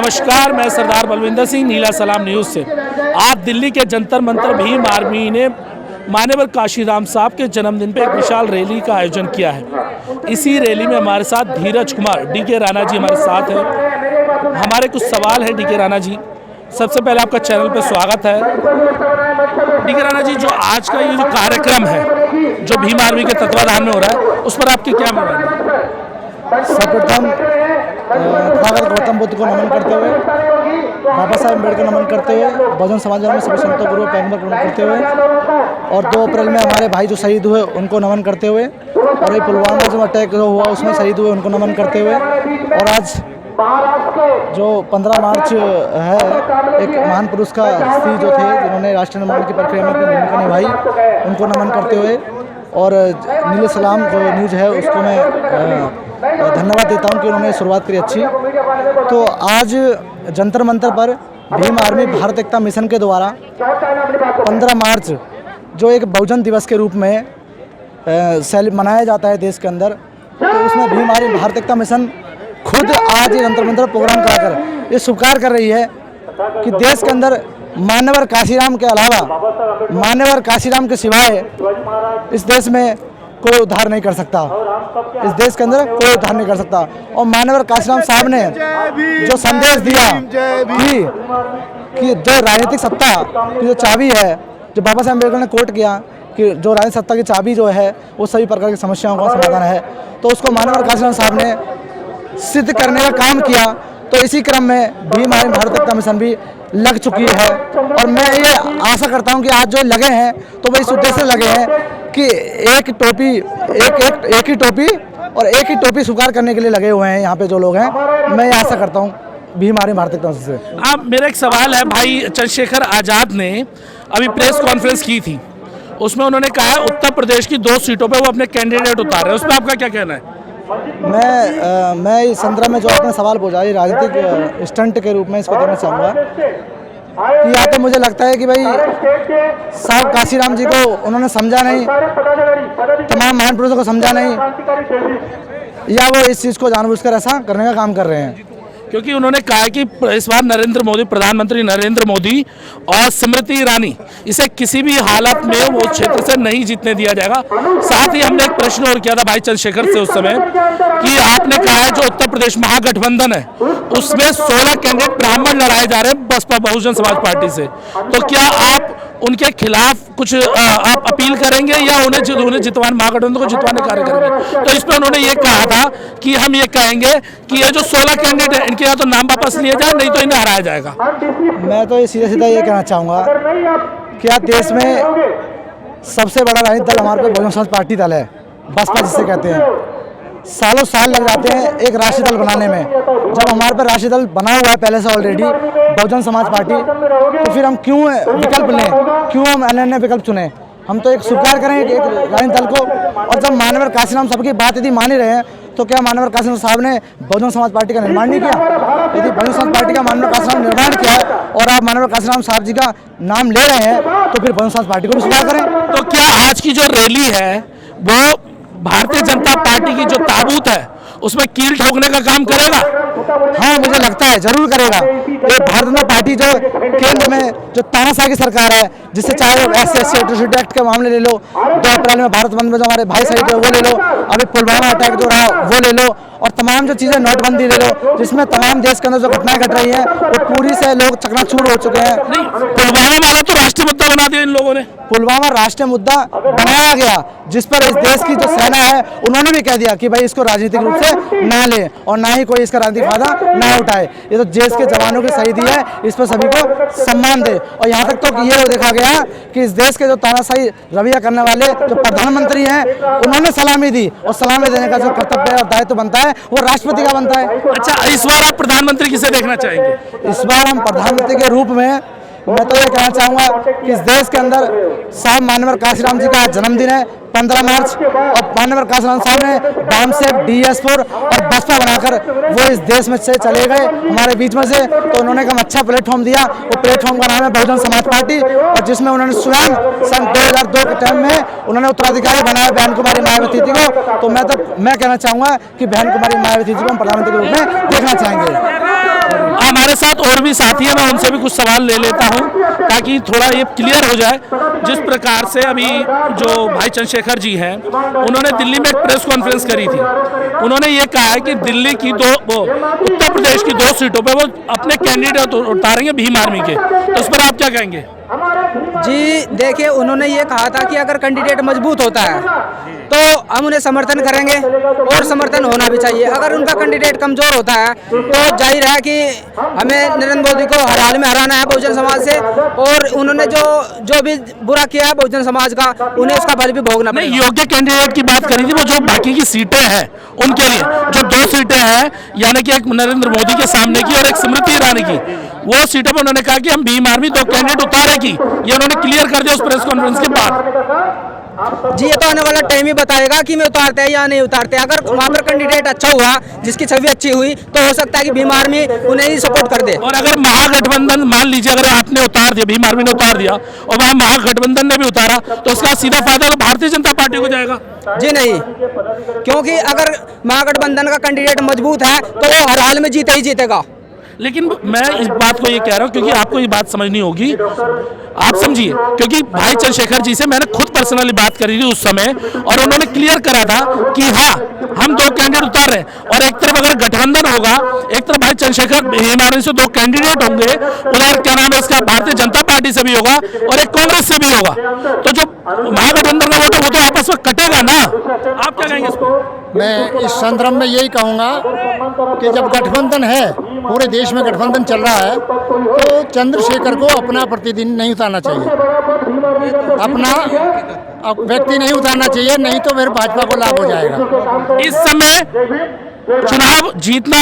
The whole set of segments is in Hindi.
नमस्कार, मैं सरदार बलविंदर सिंह, नीला सलाम न्यूज़ से। आज दिल्ली के जंतर मंतर भीम आर्मी ने मान्यवर काशीराम साहब के जन्मदिन पर एक विशाल रैली का आयोजन किया है। इसी रैली में हमारे साथ धीरज कुमार डीके राणा जी हमारे साथ हैं। हमारे कुछ सवाल हैं डीके राणा जी। सबसे पहले आपका चैनल पर स्वागत है। डीके राणा जी, जो आज का ये जो कार्यक्रम है जो भीम आर्मी के तत्वाधान में हो रहा है, उस पर आपकी क्या मांग है? सर्वप्रथम गौतम बुद्ध को नमन करते हुए, बाबा साहेब अम्बेडकर नमन करते हुए, बहुजन समाज में सभी संतों गुरुओं पैगंबर को नमन करते हुए, और 2 अप्रैल में हमारे भाई जो शहीद हुए उनको नमन करते हुए, और ये पुलवामा जो अटैक जो हुआ उसमें शहीद हुए उनको नमन करते हुए, और आज जो 15 मार्च है, एक महान पुरुष का स्त्री जो थे जिन्होंने राष्ट्र निर्माण की प्रक्रिया में अपनी भूमिका निभाई, उनको नमन करते हुए, और नीले सलाम जो न्यूज़ है उसको मैं धन्यवाद देता हूं कि उन्होंने शुरुआत करी अच्छी। तो आज जंतर मंतर पर भीम आर्मी भारत एकता मिशन के द्वारा 15 मार्च जो एक बहुजन दिवस के रूप में मनाया जाता है देश के अंदर, तो उसमें भीम आर्मी भारत एकता मिशन खुद आज जंतर मंतर प्रोग्राम कराकर ये स्वीकार कर रही है कि देश के अंदर मान्यवर काशीराम के अलावा, मान्यवर काशीराम के सिवाय इस देश में कोई उद्धार नहीं कर सकता, इस देश के अंदर कोई उद्धार नहीं कर सकता। और मान्यवर काशीराम साहब ने जो संदेश दिया कि जो राजनीतिक सत्ता की जो चाबी है, जो बाबा साहेब अम्बेडकर ने कोट किया कि जो राजनीतिक सत्ता की चाबी जो है वो सभी प्रकार की समस्याओं का समाधान है, तो उसको मान्यवर काशीराम साहब ने सिद्ध करने का काम किया। तो इसी क्रम में भीम आर्मी भारत एकता मिशन भी लग चुकी है, और मैं ये आशा करता हूं कि आज जो लगे हैं तो वो इस उद्देश्य से लगे हैं कि एक ही टोपी और एक ही टोपी स्वीकार करने के लिए लगे हुए हैं यहाँ पे जो लोग हैं। मैं ये आशा करता हूँ भीम आर्मी भारत एकता मिशन से। आप, मेरा एक सवाल है, भाई चंद्रशेखर आज़ाद ने अभी प्रेस कॉन्फ्रेंस की थी, उसमें उन्होंने कहा है उत्तर प्रदेश की 2 सीटों पर वो अपने कैंडिडेट उतार रहे हैं, उस पर आपका क्या कहना है? मैं इस संदर्भ में जो आपने सवाल पूछा है राजनीतिक स्टंट के रूप में इसको देना चाहूँगा कि यहाँ पे मुझे लगता है कि भाई साहब काशीराम जी को उन्होंने समझा नहीं, तमाम महान पुरुषों को समझा नहीं, या वो इस चीज़ को जानबूझकर ऐसा करने का काम कर रहे हैं। क्योंकि उन्होंने कहा कि इस बार नरेंद्र मोदी, प्रधानमंत्री नरेंद्र मोदी और स्मृति ईरानी, इसे किसी भी हालत में वो क्षेत्र से नहीं जीतने दिया जाएगा। साथ ही हमने एक प्रश्न और किया था भाई चंद्रशेखर से उस समय कि आपने कहा है जो उत्तर प्रदेश महागठबंधन है उसमें 16 कैंडिडेट ब्राह्मण लड़ाए जा रहे हैं बसपा बहुजन समाज पार्टी से, तो क्या आप उनके खिलाफ कुछ आप अपील करेंगे या उन्हें जितवाने, महागठबंधन को जितवाने कार्य करेंगे? तो इस पर उन्होंने ये कहा था कि हम ये कहेंगे कि ये जो 16 कैंडिडेट हैं इनके या तो नाम वापस लिए जाए, नहीं तो इन्हें हराया जाएगा। मैं तो ये सीधा ये कहना चाहूँगा कि आज देश में सबसे बड़ा राजनीतिक दल हमारे बहुजन समाज पार्टी दल है, बसपा जिसे कहते हैं। सालों साल लग जाते हैं एक राष्ट्रीय दल बनाने में। जब हमारे पर राष्ट्रीय दल बना हुआ है पहले से ऑलरेडी बहुजन समाज पार्टी, तो फिर हम क्यों विकल्प लें, क्यों हम अन्य विकल्प चुनें? हम तो एक स्वीकार करें एक राजनीतिक दल को। और जब मान्यवर काशीराम साहब की बात यदि मान ही रहे हैं, तो क्या मान्यवर काशीराम साहब ने बहुजन समाज पार्टी का निर्माण नहीं किया? यदि बहुजन समाज पार्टी का मान्यवर काशीराम ने निर्माण किया है और आप मान्यवर काशीराम साहब जी का नाम ले रहे हैं, तो फिर बहुजन समाज पार्टी को भी स्वीकार करें। तो क्या आज की जो रैली है वो भारतीय जनता पार्टी की जो ताबूत है उसमें कील ठोकने का काम करेगा? हाँ, मुझे लगता है जरूर करेगा। ये भारतीय जनता पार्टी जो केंद्र में जो तानाशाही की सरकार है, जिससे चाहे SC एट्रोसिटी एक्ट के मामले ले लो, 2 अप्रैल में भारत बंद में जो हमारे भाई शहीद हुए वो ले लो, अभी पुलवामा अटैक जो रहा वो ले लो, और तमाम जो चीज़ें नोटबंदी ले लो, जिसमें तमाम देश के अंदर जो घटनाएं घट रही हैं वो पूरी से लोग चकनाचूर हो चुके हैं। पुलवामा वाला तो राष्ट्रीय मुद्दा बना दिया इन लोगों ने। पुलवामा राष्ट्रीय मुद्दा बनाया गया, जिस पर इस देश की जो सेना है उन्होंने भी कह दिया कि भाई इसको राजनीतिक रूप से ना ले और ना ही कोई इसका राजनीतिक फायदा ना उठाए। ये तो देश के जवानों की शहीदी है, इस पर सभी को सम्मान दे। और यहाँ तक तो ये देखा गया कि इस देश के जो तानाशाही रवैया करने वाले जो प्रधानमंत्री हैं उन्होंने सलामी दी, और सलामी देने का जो कर्तव्य और दायित्व बनता है वो राष्ट्रपति का बनता है। अच्छा, इस बार आप प्रधानमंत्री किसे देखना चाहेंगे? इस बार हम प्रधानमंत्री के रूप में मैं तो ये कहना चाहूँगा कि इस देश के अंदर साहब मान्यवर काशीराम जी का जन्मदिन है 15 मार्च, और मान्यवर काशीराम साहब ने बामसेफ, DS4 और बसपा बनाकर वो इस देश में से चले गए हमारे बीच में से, तो उन्होंने एक अच्छा प्लेटफॉर्म दिया। वो प्लेटफॉर्म का नाम है बहुजन समाज पार्टी, और जिसमें उन्होंने स्वयं सन 2002 के टाइम में उन्होंने उत्तराधिकारी बनाया बहन कुमारी मायावती जी को। तो मैं कहना चाहूँगा कि बहन कुमारी मायावती जी को हम प्रधानमंत्री के रूप में देखना चाहेंगे। हमारे साथ और भी साथी हैं, मैं उनसे भी कुछ सवाल ले लेता हूं ताकि थोड़ा ये क्लियर हो जाए। जिस प्रकार से अभी जो भाई चंद्रशेखर जी हैं, उन्होंने दिल्ली में एक प्रेस कॉन्फ्रेंस करी थी। उन्होंने ये कहा है कि दिल्ली की उत्तर प्रदेश की 2 सीटों पे वो अपने कैंडिडेट उतारेंगे भीम आर्मी के, तो इस पर आप क्या कहेंगे? जी देखिए, उन्होंने ये कहा था कि अगर कैंडिडेट मजबूत होता है तो हम उन्हें समर्थन करेंगे और समर्थन होना भी चाहिए। अगर उनका कैंडिडेट कमजोर होता है तो जाहिर है कि हमें नरेंद्र मोदी को हर हाल में हराना है बहुजन समाज से, और उन्होंने जो भी बुरा किया है बहुजन समाज का, उन्हें उसका फल भी भोगना नहीं, पड़ेगा। योग्य कैंडिडेट की बात करी थी, वो जो बाकी की सीटें हैं उनके लिए, जो 2 सीटें हैं, यानी कि एक नरेंद्र मोदी के सामने की और एक स्मृति ईरानी की, वो सीटों पर उन्होंने कहा कि हम भीम आर्मी 2 कैंडिडेट उतारेगी। ये उन्होंने क्लियर कर दिया उस प्रेस कॉन्फ्रेंस के बाद। जी ये तो आने वाला टाइम ही बताएगा कि मैं उतारते हैं या नहीं उतारते। अगर वहाँ पर कैंडिडेट अच्छा हुआ, जिसकी छवि अच्छी हुई, तो हो सकता है कि भीम आर्मी उन्हें ही सपोर्ट कर दे। और अगर महागठबंधन, मान लीजिए अगर आपने उतार दिया, भीम आर्मी ने उतार दिया और वहाँ महागठबंधन ने भी उतारा, तो इसका सीधा फायदा तो भारतीय जनता पार्टी को जाएगा। जी नहीं, क्योंकि अगर महागठबंधन का कैंडिडेट मजबूत है तो वो हर हाल में जीते ही जीतेगा। लेकिन मैं इस बात को ये कह रहा हूँ क्योंकि आपको ये बात समझनी होगी, आप समझिए, क्योंकि भाई चंद्रशेखर जी से मैंने खुद पर्सनली बात करी थी उस समय, और उन्होंने क्लियर करा था कि हाँ, हम 2 कैंडिडेट उतार रहे हैं। और एक तरफ अगर गठबंधन होगा, एक तरफ भाई चंद्रशेखर भीम आर्मी से 2 कैंडिडेट होंगे, उधर क्या नाम है इसका, भारतीय जनता पार्टी से भी होगा और एक कांग्रेस से भी होगा, तो जो महागठबंधन का वोट है वो तो आपस में कटेगा ना। आप क्या कहेंगे इस पर? मैं इस संदर्भ में यही कहूँगा कि जब गठबंधन है, पूरे देश में गठबंधन चल रहा है, तो चंद्रशेखर को अपना प्रतिनिधि नहीं उतारना चाहिए, अपना व्यक्ति नहीं उतारना चाहिए, नहीं तो फिर भाजपा को लाभ हो जाएगा। इस समय चुनाव जीतना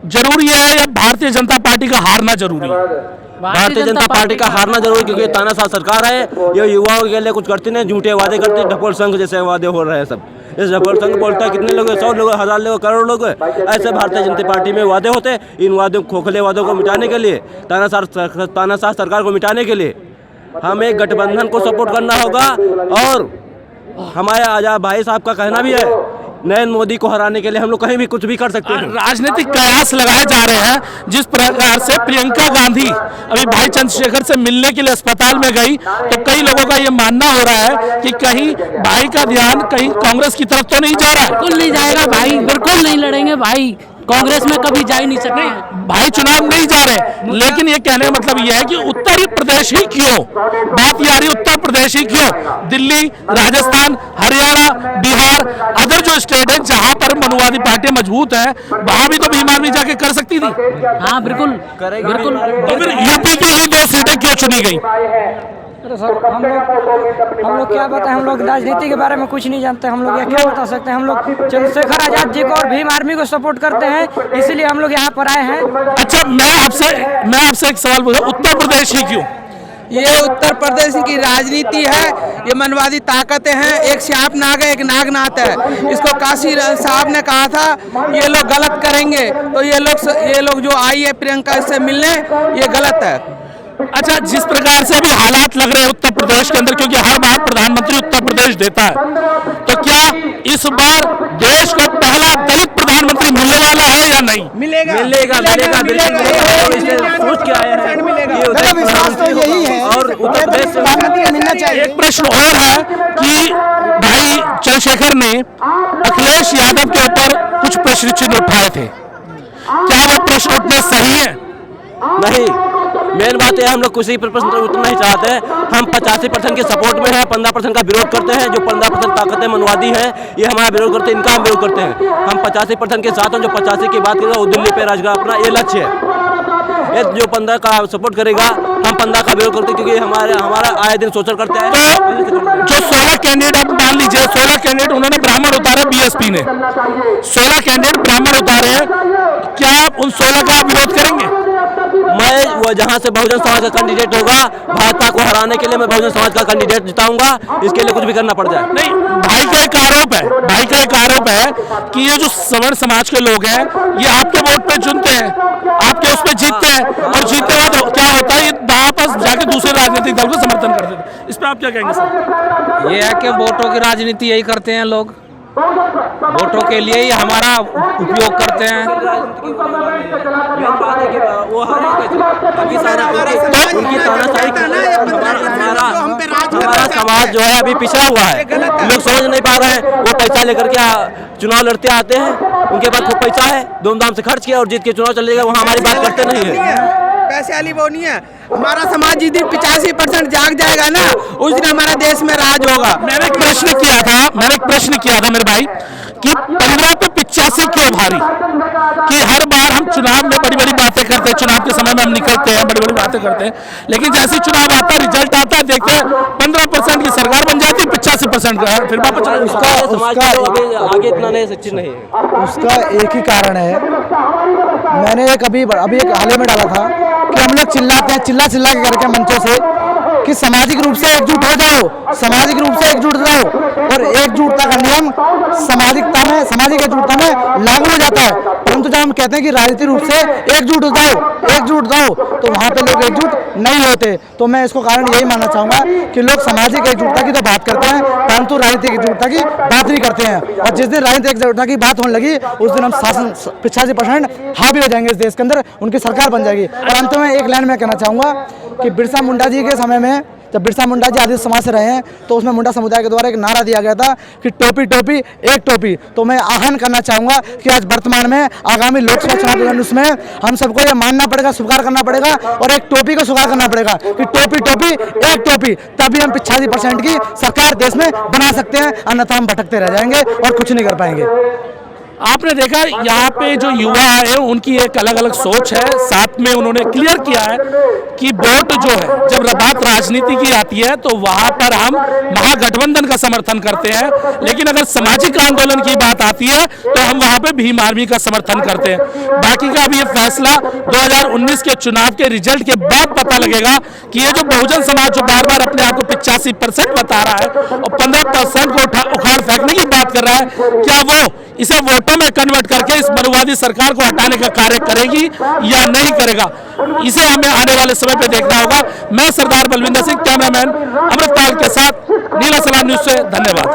जरूरी है या भारतीय जनता पार्टी का हारना जरूरी है? भारतीय जनता पार्टी का हारना जरूरी, क्योंकि तानाशाह सरकार है, ये युवाओं के लिए कुछ करती नहीं, झूठे वादे करती है, ढपोल संघ जैसे वादे हो रहे हैं सब। इस ढपोल संघ बोलता है कितने लोग, 100 लोग, 1000 लोग, करोड़ लोग, ऐसे भारतीय जनता पार्टी में वादे होते हैं। इन वादों, खोखले वादों को मिटाने के लिए, तानाशाह सरकार को मिटाने के लिए हमें गठबंधन को सपोर्ट करना होगा। और हमारे आजाद भाई साहब का कहना भी है, नरेंद्र मोदी को हराने के लिए हम लोग कहीं भी कुछ भी कर सकते हैं। राजनीतिक कयास लगाए जा रहे हैं। जिस प्रकार से प्रियंका गांधी अभी भाई चंद्रशेखर से मिलने के लिए अस्पताल में गई, तो कई लोगों का ये मानना हो रहा है कि कहीं भाई का ध्यान कहीं कांग्रेस की तरफ तो नहीं जा रहा है। बिल्कुल नहीं जाएगा भाई, बिल्कुल नहीं लड़ेंगे भाई, कांग्रेस में कभी जा ही नहीं सकते। भाई चुनाव नहीं जा रहे, लेकिन ये कहने का मतलब ये है कि उत्तर प्रदेश ही क्यों, बात ये आ रही उत्तर प्रदेश ही क्यों, दिल्ली, राजस्थान, हरियाणा, बिहार, अदर जो स्टेट है जहां पर मनुवादी पार्टी मजबूत है, वहां भी तो भीम आर्मी जाके कर सकती थी। हाँ बिल्कुल बिल्कुल। तो फिर यूपी की ही 2 सीटें क्यों चुनी गई? अरे सर, हम लोग क्या बताएं, हम लोग राजनीति के बारे में कुछ नहीं जानते। हम लोग ये क्या बता सकते हैं? हम लोग चंद्रशेखर आजाद जी को और भीम आर्मी को सपोर्ट करते हैं, इसीलिए हम लोग यहाँ पर आए हैं। अच्छा, मैं आपसे एक सवाल पूछूं, उत्तर प्रदेश ही क्यों? ये उत्तर प्रदेश की राजनीति है, ये मनवादी ताकतें हैं, एक श्याप नाग है, एक नागनाथ है। इसको काशी साहब ने कहा था ये लोग गलत करेंगे, तो ये लोग जो आई है प्रियंका इससे मिलने, ये गलत है। अच्छा, जिस प्रकार से अभी हालात लग रहे हैं उत्तर प्रदेश के अंदर, क्योंकि हर बार प्रधानमंत्री उत्तर प्रदेश देता है, तो क्या इस बार देश का पहला दलित प्रधानमंत्री मिलने वाला है या नहीं? मिलेगा सोच के आए हैं, मेरा विश्वास तो यही है और उत्तर प्रदेश से मिलना चाहिए। एक प्रश्न और है कि भाई चंद्रशेखर ने अखिलेश यादव के ऊपर कुछ प्रश्न चिन्ह उठाए थे, क्या वो प्रश्न उठने सही है? नहीं, मेन बात है हम लोग किसी पर प्रश्न उतना नहीं चाहते हैं। हम 85% के सपोर्ट में हैं, 15% का विरोध करते हैं। जो 15% ताकतें मनवादी है, ये हमारा विरोध करते हैं, इनका हम विरोध करते हैं। हम 85% के साथ हैं। जो 85 की बात करेगा वो दिल्ली पे राज करेगा, अपना ये लक्ष्य है। ये जो 15 का सपोर्ट करेगा, हम 15 का विरोध करते हैं, क्योंकि हमारा आए दिन शोषण करते हैं। तो जो 16 कैंडिडेट आप मान लीजिए, 16 कैंडिडेट उन्होंने ब्राह्मण उतारे, बीएसपी ने 16 कैंडिडेट ब्राह्मण उतारे हैं, क्या आप उन 16 का विरोध करेंगे? मैं वो जहाँ से बहुजन समाज का कैंडिडेट होगा, भाजपा को हराने के लिए मैं बहुजन समाज का कैंडिडेट जिताऊंगा, इसके लिए कुछ भी करना पड़ जाए। नहीं, भाई का एक आरोप है कि ये जो सवर्ण समाज के लोग हैं, ये आपके वोट पे चुनते हैं, आपके उस पे जीतते हैं, और जीतने के बाद क्या होता है, ये वापस जाके दूसरे राजनीतिक दल को समर्थन कर देते हैं। इस पे आप क्या कहेंगे सर? ये है कि वोटों की राजनीति यही करते हैं लोग। वोटों के लिए ही हमारा उपयोग करते हैं। वो अभी सारा उनकी तानाशाही हमारा समाज जो है अभी पिछड़ा हुआ है। लोग समझ नहीं पा रहे हैं। वो पैसा लेकर के चुनाव लड़ते आते हैं, उनके पास खूब पैसा है, धूमधाम से खर्च किया और जीत के चुनाव चले गए, वहाँ हमारी बात करते नहीं है। पैसे वाली वो नहीं है। हमारा समाज जिस दिन 85% जाग जाएगा ना, उस दिन हमारा देश में राज होगा। मैंने एक प्रश्न किया था मेरे भाई कि 15 पे 85 क्यों भारी, कि हर बार हम चुनाव में बड़ी बड़ी बातें करते हैं, चुनाव के समय में हम निकलते हैं, बड़ी बड़ी बातें करते हैं, लेकिन जैसे चुनाव आता है, रिजल्ट आता है, देखते हैं 15% की सरकार बन जाती है, 85% का फिर वापस आगे इतना नहीं सच्ची नहीं है। उसका एक ही कारण है, मैंने अभी एक हाल में डाला था कि हम लोग चिल्लाते हैं, चिल्ला के करके मंचों से कि सामाजिक रूप से एकजुट हो जाओ, सामाजिक रूप से एकजुट रहो, और एकजुटता का नियम सामाजिक एकजुटता में लागू हो जाता है। परंतु जब हम कहते हैं कि राजनीतिक रूप से एकजुट हो जाओ, तो वहाँ पे लोग एकजुट नहीं होते। तो मैं इसको कारण यही मानना चाहूँगा कि लोग सामाजिक एकजुटता की तो बात करते हैं, परंतु राजनीतिक एकजुटता की बात नहीं करते हैं। और जिस दिन राजनीतिक एकजुटता की बात होने लगी, उस दिन हम शासन 85% हावी हो जाएंगे इस देश के अंदर, उनकी सरकार बन जाएगी। और अंत में एक लाइन में कहना चाहूँगा कि बिरसा मुंडा जी के समय में, जब बिरसा मुंडा जी आदिवासी समाज से रहे हैं, तो उसमें मुंडा समुदाय के द्वारा एक नारा दिया गया था कि टोपी टोपी एक टोपी। तो मैं आह्वान करना चाहूँगा कि आज वर्तमान में आगामी लोकसभा चुनाव उसमें हम सबको ये मानना पड़ेगा, स्वीकार करना पड़ेगा, और एक टोपी को स्वीकार करना पड़ेगा कि टोपी टोपी एक टोपी, तभी हम 85% की सरकार देश में बना सकते हैं, अन्यथा हम भटकते रह जाएंगे और कुछ नहीं कर पाएंगे। आपने देखा यहाँ पे जो युवा है उनकी एक अलग अलग सोच है, साथ में उन्होंने क्लियर किया है कि वोट जो है जब बात राजनीति की आती है तो वहाँ पर हम महागठबंधन का समर्थन करते हैं, लेकिन अगर सामाजिक आंदोलन की बात आती है तो हम वहाँ पे भीम आर्मी का समर्थन करते हैं। बाकी का अभी ये फैसला 2019 के चुनाव के रिजल्ट के बाद पता लगेगा कि ये जो बहुजन समाज जो बार बार अपने आप को 85% बता रहा है और 15% को उखाड़ फेंकने की बात कर रहा है, क्या वो इसे वोटों में कन्वर्ट करके इस मनुवादी सरकार को हटाने का कार्य करेगी या नहीं करेगा, इसे हमें आने वाले समय पे देखना होगा। मैं सरदार बलविंदर सिंह, कैमरामैन अमृतपाल के साथ नीला सलाम न्यूज़ से, धन्यवाद।